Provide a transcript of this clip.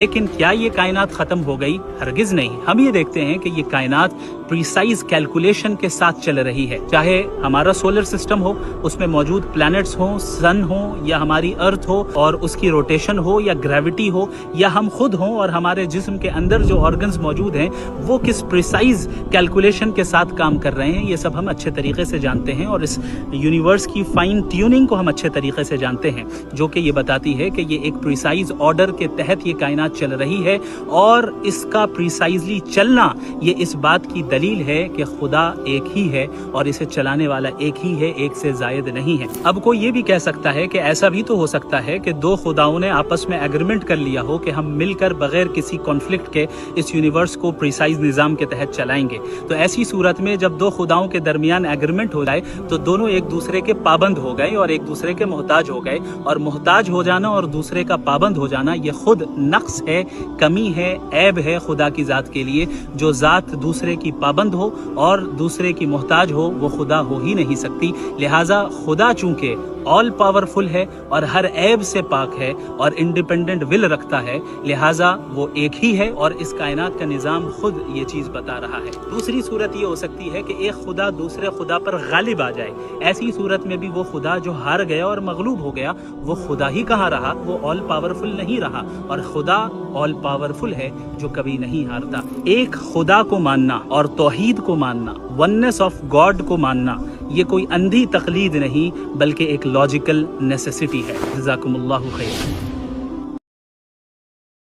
لیکن کیا یہ کائنات ختم ہو گئی؟ ہرگز نہیں۔ ہم یہ دیکھتے ہیں کہ یہ کائنات پریسائز کیلکولیشن کے ساتھ چل رہی ہے، چاہے ہمارا سولر سسٹم ہو، اس میں موجود پلانٹس ہوں، سن ہو یا ہماری ارتھ ہو اور اس کی روٹیشن ہو یا گریوٹی ہو، یا ہم خود ہوں اور ہمارے جسم کے اندر جو آرگنز موجود ہیں وہ کس پریسائز کیلکولیشن کے ساتھ کام کر رہے ہیں، یہ سب ہم اچھے طریقے سے جانتے ہیں، اور اس یونیورس کی فائن ٹیوننگ کو ہم اچھے طریقے سے جانتے ہیں، جو کہ یہ بتاتی ہے کہ یہ ایک پریسائز آرڈر کے تحت یہ کائنات چل رہی ہے، اور اس کا پریسائزلی چلنا یہ اس بات کی دلیل ہے کہ خدا ایک ہی ہے اور اسے چلانے والا ایک ہی ہے، ایک سے زائد نہیں ہے۔ اب کوئی یہ بھی کہہ سکتا ہے کہ ایسا بھی تو ہو سکتا ہے کہ دو خداؤں نے آپس میں ایگریمنٹ کر لیا ہو کہ ہم مل کر بغیر کسی کانفلکٹ کے اس یونیورس کو پریسائز نظام کے تحت چلائیں گے۔ تو ایسی صورت میں جب دو خداؤں کے درمیان ایگریمنٹ ہو جائے تو دونوں ایک دوسرے کے پابند ہو گئے اور ایک دوسرے کے محتاج ہو گئے، اور محتاج ہو جانا اور دوسرے کا پابند ہو جانا یہ خود نقص ہے، کمی ہے، عیب ہے خدا کی ذات کے لیے۔ جو ذات دوسرے کی پابند ہو اور دوسرے کی محتاج ہو وہ خدا ہو ہی نہیں سکتی۔ لہٰذا خدا چونکہ آل پاورفل ہے اور ہر عیب سے پاک ہے اور انڈیپینڈنٹ ول رکھتا ہے، لہٰذا وہ ایک ہی ہے، اور اس کائنات کا نظام خود یہ چیز بتا رہا ہے۔ دوسری صورت یہ ہو سکتی ہے کہ ایک خدا دوسرے خدا پر غالب آ جائے۔ ایسی صورت میں بھی وہ خدا جو ہار گیا اور مغلوب ہو گیا وہ خدا ہی کہاں رہا، وہ آل پاورفل نہیں رہا، اور خدا آل پاورفل ہے جو کبھی نہیں ہارتا۔ ایک خدا کو ماننا اور توحید کو ماننا، وننس آف گاڈ کو ماننا، یہ کوئی اندھی تقلید نہیں بلکہ ایک لاجیکل نیسیسٹی ہے۔ جزاکم اللہ خیر۔